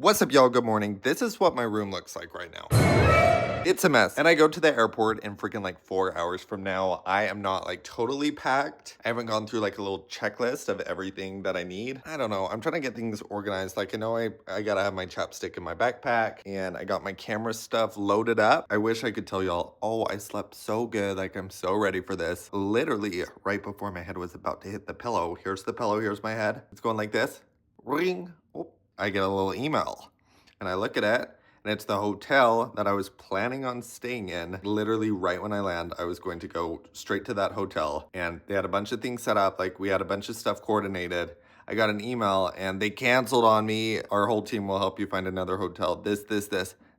What's up, y'all? Good morning. This is what my room looks like right now. It's a mess. And I go to the airport in freaking like 4 hours from now. I am not like totally packed. I haven't gone through like a little checklist of everything that I need. I don't know. I'm trying to get things organized. Like I know I gotta have my chapstick in my backpack and I got my camera stuff loaded up. I wish I could tell y'all, oh, I slept so good. Like I'm so ready for this. Literally right before my head was about to hit the pillow. Here's the pillow. Here's my head. It's going like this. Ring. Oh, I get a little email and I look at it and it's the hotel that I was planning on staying in. Literally right when I land, I was going to go straight to that hotel and they had a bunch of things set up. Like we had a bunch of stuff coordinated. I got an email and they canceled on me. Our whole team will help you find another hotel. This.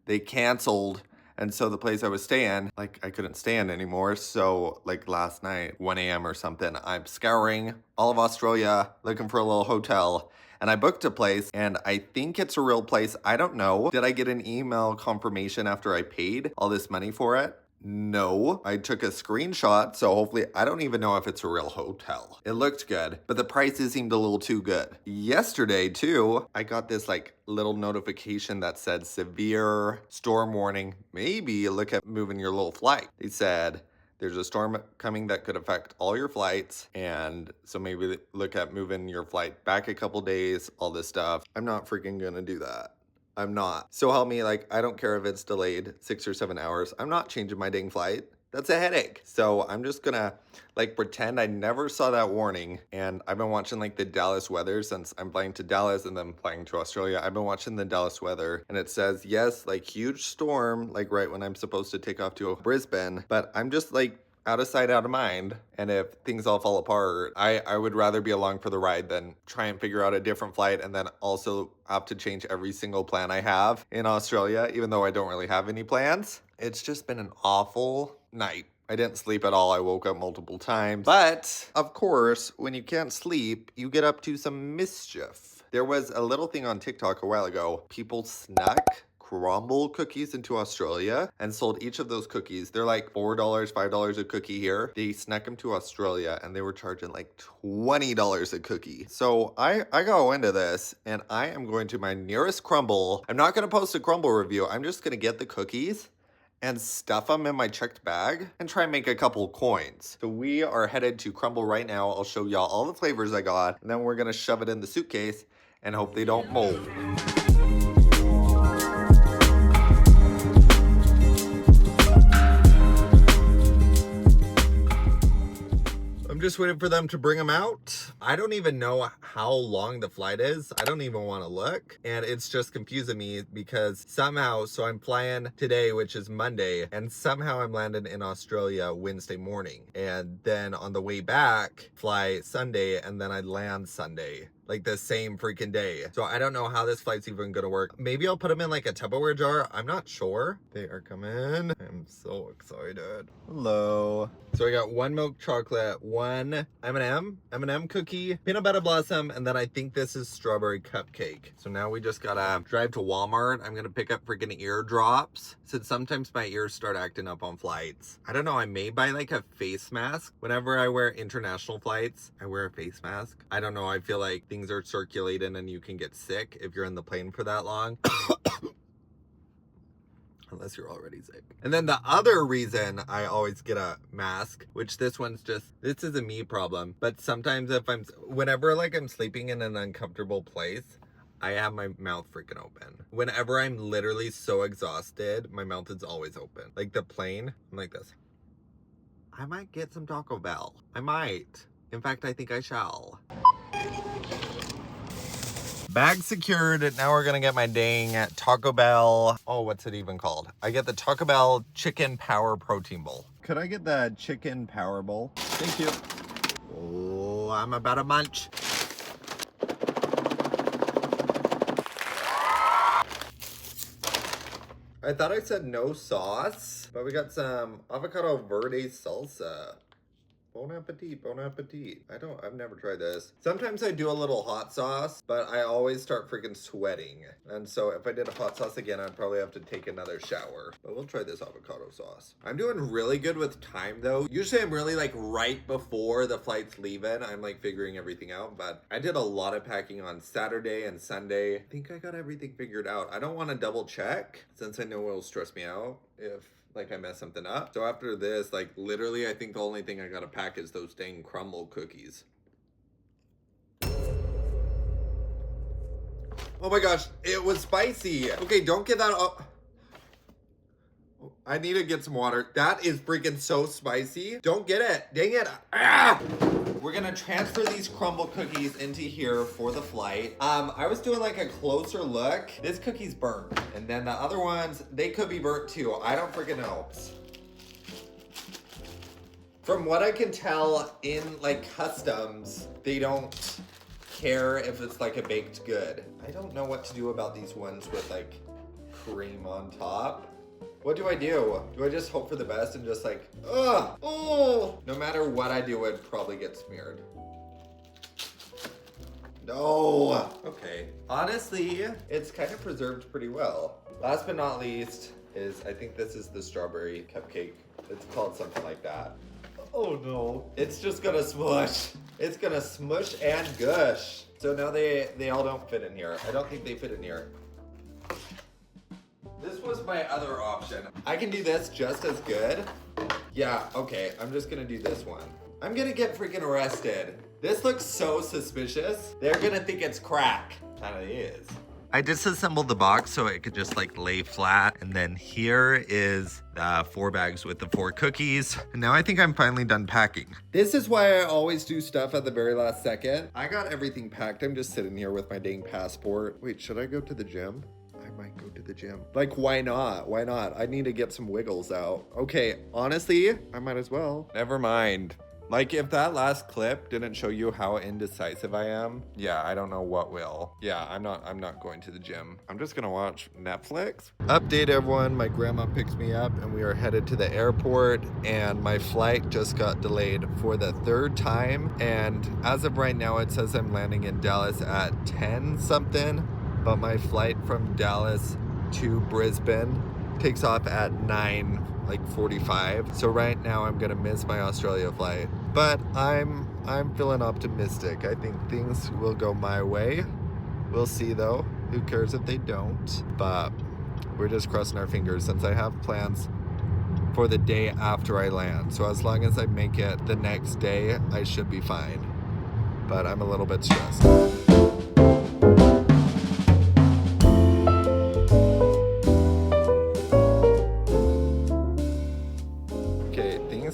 They canceled. And so the place I was staying, like I couldn't stay in anymore. So like last night, 1 a.m. or something, I'm scouring all of Australia looking for a little hotel. And I booked a place and I think it's a real place. I don't know. Did I get an email confirmation after I paid all this money for it? No, I took a screenshot, so hopefully I don't even know if it's a real hotel. It looked good, but the prices seemed a little too good. Yesterday too, I got this like little notification that said severe storm warning. Maybe look at moving your little flight. They said there's a storm coming that could affect all your flights. And so maybe look at moving your flight back a couple days, all this stuff. I'm not freaking gonna do that. I'm not. So help me, like, I don't care if it's delayed 6 or 7 hours. I'm not changing my dang flight. That's a headache. So I'm just gonna like pretend I never saw that warning. And I've been watching like the Dallas weather since I'm flying to Dallas and then flying to Australia. I've been watching the Dallas weather and it says, yes, like huge storm, like right when I'm supposed to take off to Brisbane. But I'm just like out of sight, out of mind. And if things all fall apart, I would rather be along for the ride than try and figure out a different flight and then also have to change every single plan I have in Australia, even though I don't really have any plans. It's just been an awful night. I didn't sleep at all. I woke up multiple times. But of course, when you can't sleep, you get up to some mischief. There was a little thing on TikTok a while ago. People snuck crumble cookies into Australia and sold each of those cookies. They're like $4, $5 a cookie here. They snuck them to Australia and they were charging like $20 a cookie. So I go into this and I am going to my nearest crumble. I'm not going to post a crumble review. I'm just going to get the cookies and stuff them in my checked bag and try and make a couple coins. So we are headed to Crumble right now. I'll show y'all all the flavors I got and then we're going to shove it in the suitcase and hope they don't mold. Just waiting for them to bring them out. I don't even know how long the flight is. I don't even want to look. And it's just confusing me because somehow, so I'm flying today, which is Monday, and somehow I'm landing in Australia Wednesday morning. And then on the way back, fly Sunday, and then I land Sunday. Like the same freaking day. So I don't know how this flight's even gonna work. Maybe I'll put them in like a Tupperware jar. I'm not sure. They are coming. I'm so excited. Hello. So I got one milk chocolate, one M&M cookie, peanut butter blossom, and then I think this is strawberry cupcake. So now we just gotta drive to Walmart. I'm gonna pick up freaking eardrops. Since sometimes my ears start acting up on flights. I don't know, I may buy like a face mask. Whenever I wear international flights, I wear a face mask. I don't know, I feel like things are circulating and you can get sick if you're in the plane for that long. Unless you're already sick. And then the other reason I always get a mask, which this is a me problem, but sometimes whenever like I'm sleeping in an uncomfortable place, I have my mouth freaking open. Whenever I'm literally so exhausted, my mouth is always open. Like the plane, I'm like this. I might get some Taco Bell. I might. In fact, I think I shall. Bag secured. Now we're gonna get my dang Taco Bell. Oh, what's it even called? I get the Taco Bell Chicken Power Protein Bowl. Could I get the Chicken Power Bowl? Thank you. Oh, I'm about to munch. I thought I said no sauce, but we got some avocado verde salsa. Bon appetit, bon appetit. I've never tried this. Sometimes I do a little hot sauce, but I always start freaking sweating. And so if I did a hot sauce again, I'd probably have to take another shower. But we'll try this avocado sauce. I'm doing really good with time though. Usually I'm really like right before the flight's leaving, I'm like figuring everything out. But I did a lot of packing on Saturday and Sunday. I think I got everything figured out. I don't want to double check since I know it'll stress me out if like I mess something up. So after this, like literally, I think the only thing I gotta pack is those dang crumble cookies. Oh my gosh, it was spicy. Okay, don't get that up. I need to get some water. That is freaking so spicy. Don't get it. Dang it. Ah! We're gonna transfer these crumble cookies into here for the flight. I was doing like a closer look. This cookie's burnt. And then the other ones, they could be burnt too. I don't freaking know. From what I can tell in like customs, they don't care if it's like a baked good. I don't know what to do about these ones with like cream on top. What do? Do I just hope for the best and just like, ugh, oh, no matter what I do, it probably gets smeared. No, okay. Honestly, it's kind of preserved pretty well. Last but not least is, I think this is the strawberry cupcake. It's called something like that. Oh no. It's just gonna smush. It's gonna smush and gush. So now they all don't fit in here. I don't think they fit in here. This was my other option. I can do this just as good. Yeah, okay, I'm just gonna do this one. I'm gonna get freaking arrested. This looks so suspicious. They're gonna think it's crack. Kinda is. I disassembled the box so it could just like lay flat. And then here is the 4 bags with the 4 cookies. And now I think I'm finally done packing. This is why I always do stuff at the very last second. I got everything packed. I'm just sitting here with my dang passport. Wait, should I go to the gym? I might go to the gym. Like, why not? Why not? I need to get some wiggles out. Okay, honestly, I might as well. Never mind. Like, if that last clip didn't show you how indecisive I am, yeah, I don't know what will. Yeah, I'm not going to the gym. I'm just gonna watch Netflix. Update everyone, my grandma picked me up and we are headed to the airport, and my flight just got delayed for the 3rd time. And as of right now, it says I'm landing in Dallas at 10 something, but my flight from Dallas to Brisbane takes off at 9:45. So right now I'm gonna miss my Australia flight. But I'm feeling optimistic. I think things will go my way. We'll see though. Who cares if they don't? But we're just crossing our fingers since I have plans for the day after I land. So as long as I make it the next day, I should be fine. But I'm a little bit stressed.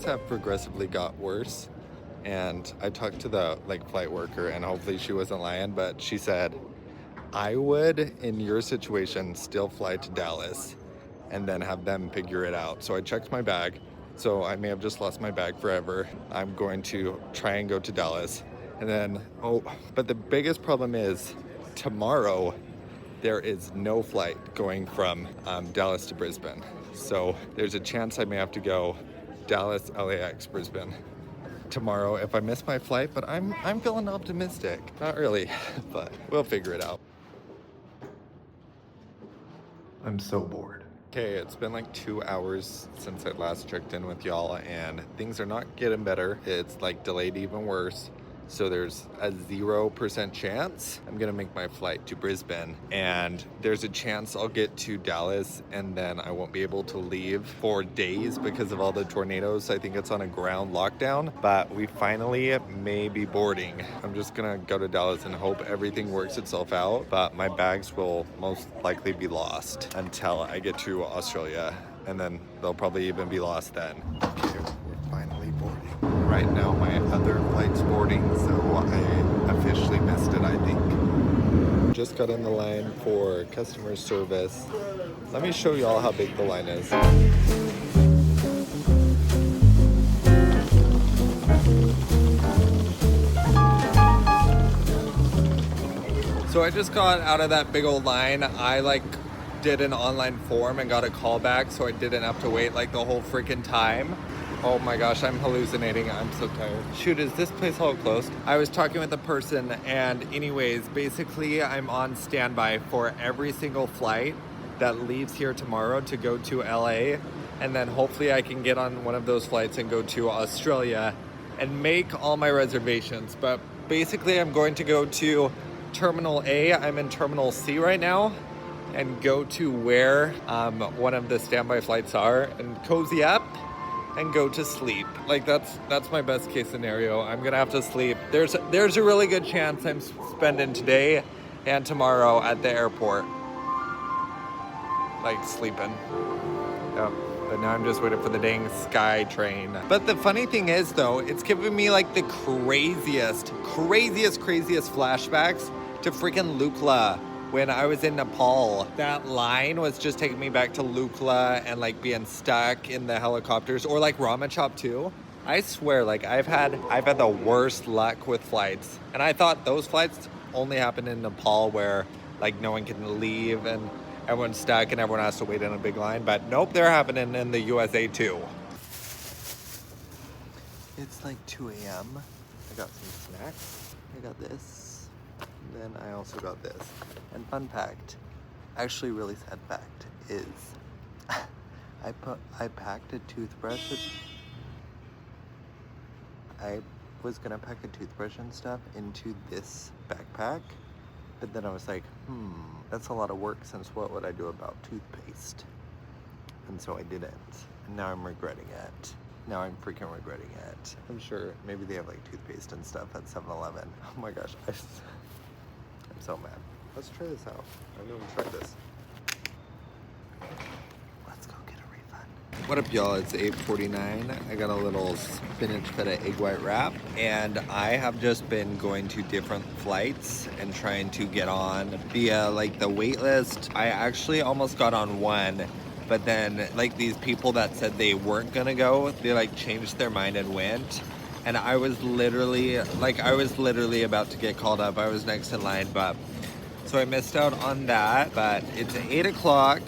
Have progressively got worse, and I talked to the flight worker, and hopefully she wasn't lying, but she said I would in your situation still fly to Dallas and then have them figure it out. So I checked my bag, so I may have just lost my bag forever. I'm going to try and go to Dallas, and then but the biggest problem is tomorrow there is no flight going from Dallas to Brisbane, so there's a chance I may have to go Dallas, LAX, Brisbane tomorrow if I miss my flight, but I'm feeling optimistic. Not really, but we'll figure it out. I'm so bored. Okay, it's been like 2 hours since I last checked in with y'all, and things are not getting better. It's like delayed even worse. So there's a 0% chance I'm gonna make my flight to Brisbane, and there's a chance I'll get to Dallas and then I won't be able to leave for days because of all the tornadoes. I think it's on a ground lockdown, but we finally may be boarding. I'm just gonna go to Dallas and hope everything works itself out, but my bags will most likely be lost until I get to Australia, and then they'll probably even be lost then. Okay, we're finally boarding. Right now my other flight's boarding, so I officially missed it, I think. Just got in the line for customer service. Let me show y'all how big the line is. So I just got out of that big old line. I did an online form and got a call back, so I didn't have to wait the whole freaking time. Oh my gosh, I'm hallucinating. I'm so tired. Shoot, is this place all closed? I was talking with a person, and anyways, basically I'm on standby for every single flight that leaves here tomorrow to go to LA. And then hopefully I can get on one of those flights and go to Australia and make all my reservations. But basically I'm going to go to Terminal A. I'm in Terminal C right now, and go to where one of the standby flights are and cozy up and go to sleep. Like that's my best case scenario. I'm gonna have to sleep. There's a really good chance I'm spending today and tomorrow at the airport, like sleeping. Yep. But now I'm just waiting for the dang sky train. But the funny thing is though, it's giving me like the craziest flashbacks to freaking Lukla. When I was in Nepal, that line was just taking me back to Lukla and like being stuck in the helicopters, or like Ramachop too. I swear, like I've had the worst luck with flights, and I thought those flights only happen in Nepal where like no one can leave and everyone's stuck and everyone has to wait in a big line. But nope, they're happening in the USA too. It's like 2 a.m. I got some snacks. I got this. Then I also got this. And fun fact, actually really sad fact, is I packed a toothbrush. I was gonna pack a toothbrush and stuff into this backpack, but then I was like, that's a lot of work, since what would I do about toothpaste? And so I didn't. And now I'm regretting it. Now I'm freaking regretting it. I'm sure maybe they have like toothpaste and stuff at 7-Eleven. Oh my gosh, I'm so mad. Let's try this out. I've never tried this. Let's go get a refund. What up, y'all? It's 8:49. I got a little spinach feta egg white wrap, and I have just been going to different flights and trying to get on via like the wait list. I actually almost got on one, but then like these people that said they weren't gonna go, they like changed their mind and went. And I was literally about to get called up. I was next in line, but so I missed out on that. But it's 8 o'clock,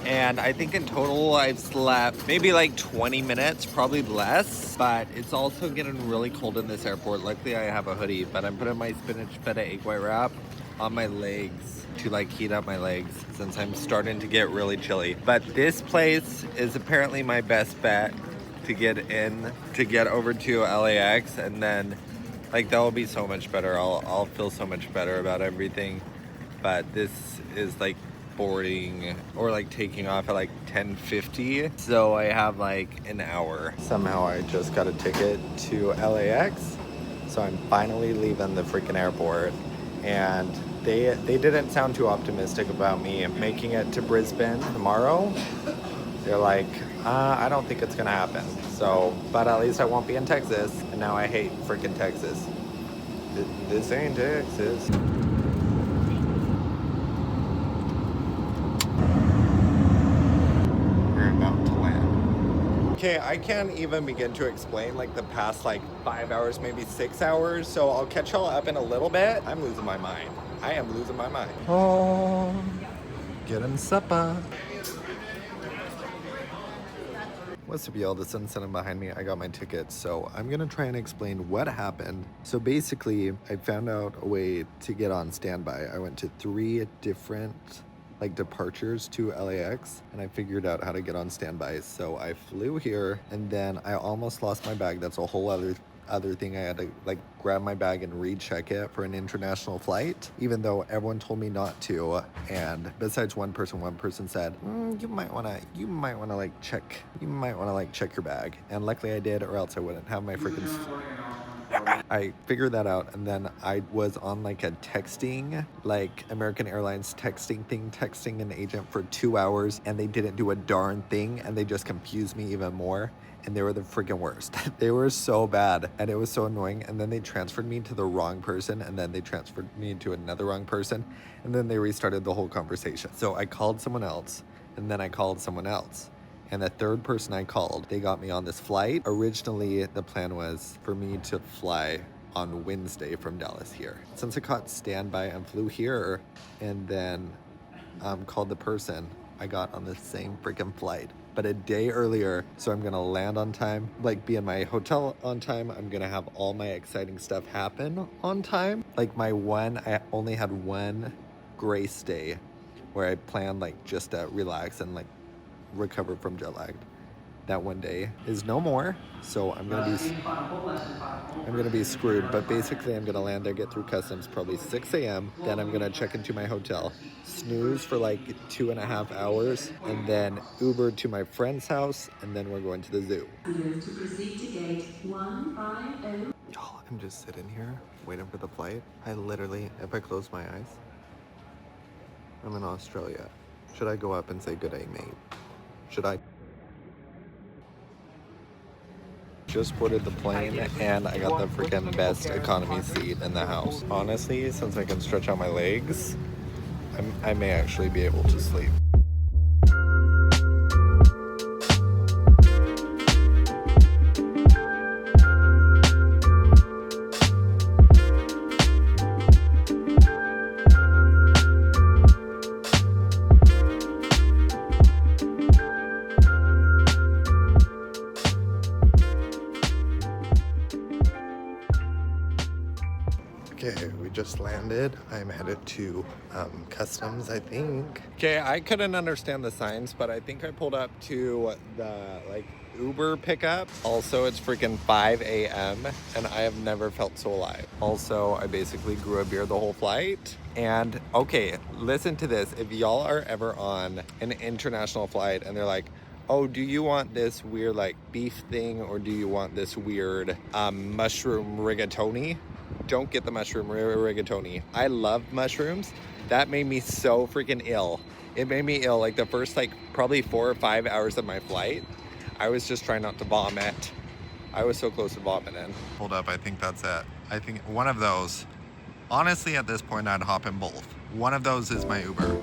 and I think in total I've slept maybe like 20 minutes, probably less. But it's also getting really cold in this airport. Luckily I have a hoodie, but I'm putting my spinach feta egg white wrap on my legs to like heat up my legs, since I'm starting to get really chilly. But this place is apparently my best bet to get over to LAX, and then like that will be so much better. I'll feel so much better about everything. But this is like boarding or like taking off at like 10:50, so I have like an hour. Somehow I just got a ticket to LAX, so I'm finally leaving the freaking airport, and they didn't sound too optimistic about me making it to Brisbane tomorrow. They're like, I don't think it's gonna happen. So, but at least I won't be in Texas. And now I hate freaking Texas. This ain't Texas. We're about to land. Okay, I can't even begin to explain like the past like 5 hours, maybe 6 hours. So I'll catch y'all up in a little bit. I'm losing my mind. I am losing my mind. Oh, getting supper. What's up, y'all? The sun's setting behind me. I got my ticket, so I'm gonna try and explain what happened. So basically, I found out a way to get on standby. I went to 3 different like departures to LAX, and I figured out how to get on standby. So I flew here, and then I almost lost my bag. That's a whole other thing. I had to like grab my bag and recheck it for an international flight, even though everyone told me not to. And besides one person said, you might want to like check your bag. And luckily I did, or else I wouldn't have my freaking I figured that out, and then I was on like a texting, like American Airlines texting an agent for 2 hours, and they didn't do a darn thing, and they just confused me even more. And they were the freaking worst. They were so bad, and it was so annoying. And then they transferred me to the wrong person, and then they transferred me to another wrong person, and then they restarted the whole conversation. So I called someone else, and then I called someone else. And the third person I called, they got me on this flight. Originally, the plan was for me to fly on Wednesday from Dallas here. Since I caught standby and flew here, and then called the person, I got on the same freaking flight, but a day earlier. So I'm gonna land on time, like be in my hotel on time. I'm gonna have all my exciting stuff happen on time. Like I only had one grace day where I planned like just to relax and like recover from jet lag. That one day is no more, so I'm gonna be screwed. But basically, I'm gonna land there, get through customs probably 6 a.m. Then I'm gonna check into my hotel, snooze for like 2.5 hours, and then Uber to my friend's house, and then we're going to the zoo. To proceed to gate 150. Y'all, I'm just sitting here waiting for the flight. I literally, if I close my eyes, I'm in Australia. Should I go up and say good day, mate? Should I? Just boarded the plane and I got the freaking best economy seat in the house. Honestly, since I can stretch out my legs, I may actually be able to sleep. Okay, we just landed. I'm headed to customs, I think. Okay, I couldn't understand the signs, but I think I pulled up to the Uber pickup. Also, it's freaking 5 a.m. and I have never felt so alive. Also, I basically grew a beard the whole flight. And okay, listen to this. If y'all are ever on an international flight and they're like, oh, do you want this weird like beef thing or do you want this weird mushroom rigatoni? Don't get the mushroom rigatoni. I love mushrooms. That made me so freaking ill. It made me ill like the first probably 4 or 5 hours of my flight. I was just trying not to vomit. I was so close to vomiting. Hold up, I think that's it. I think one of those. Honestly, at this point, I'd hop in both. One of those is my Uber.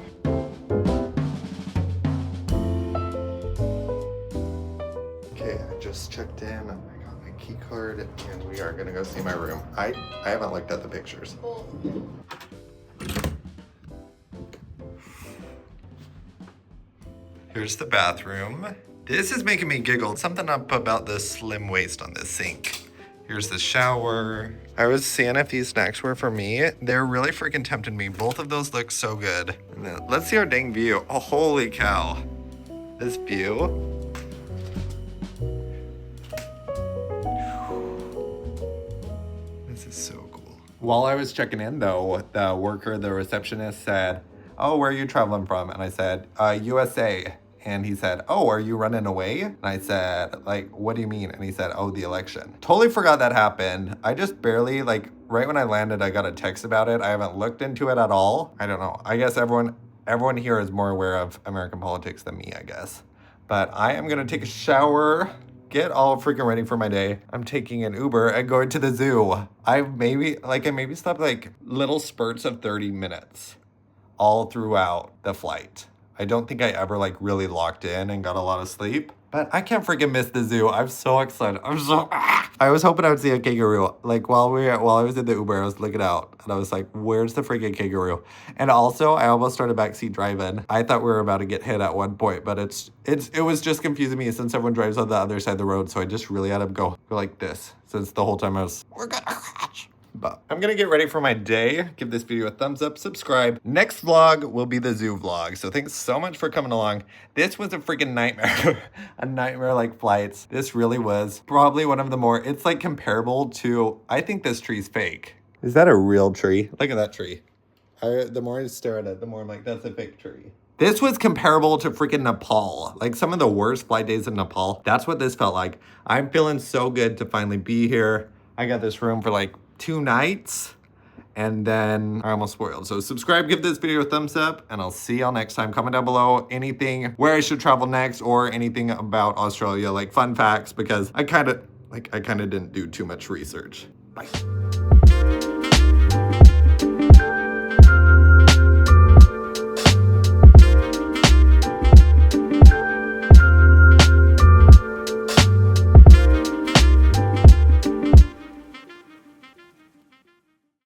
Okay, I just checked in. I got my key card and we are gonna go see my room. I haven't looked at the pictures. Here's the bathroom. This is making me giggle. Something up about the slim waist on this sink. Here's the shower. I was seeing if these snacks were for me. They're really freaking tempting me. Both of those look so good. And then, let's see our dang view. Oh, holy cow. This view. This is so cool. While I was checking in though, the receptionist said, oh, where are you traveling from? And I said, USA. And he said, oh, are you running away? And I said, what do you mean? And he said, oh, the election. Totally forgot that happened. I just barely, right when I landed, I got a text about it. I haven't looked into it at all. I don't know. I guess everyone here is more aware of American politics than me, I guess. But I am gonna take a shower, get all freaking ready for my day. I'm taking an Uber and going to the zoo. I maybe slept little spurts of 30 minutes all throughout the flight. I don't think I ever really locked in and got a lot of sleep, but I can't freaking miss the zoo. I'm so excited. I was hoping I would see a kangaroo. While I was in the Uber, I was looking out and I was like, where's the freaking kangaroo? And also I almost started backseat driving. I thought we were about to get hit at one point, but it was just confusing me since everyone drives on the other side of the road. So I just really had to go like this since the whole time we're gonna crash. But I'm gonna get ready for my day. Give this video a thumbs up, subscribe. Next vlog will be the zoo vlog. So thanks so much for coming along. This was a freaking nightmare. A nightmare like flights. This really was probably one of the more, it's comparable to, I think this tree's fake. Is that a real tree? Look at that tree. The more I stare at it, the more I'm like, that's a fake tree. This was comparable to freaking Nepal. Some of the worst flight days in Nepal. That's what this felt like. I'm feeling so good to finally be here. I got this room for 2 nights and then I almost spoiled. So subscribe, give this video a thumbs up, and I'll see y'all next time. Comment down below anything where I should travel next or anything about Australia, fun facts, because I kind of didn't do too much research. Bye.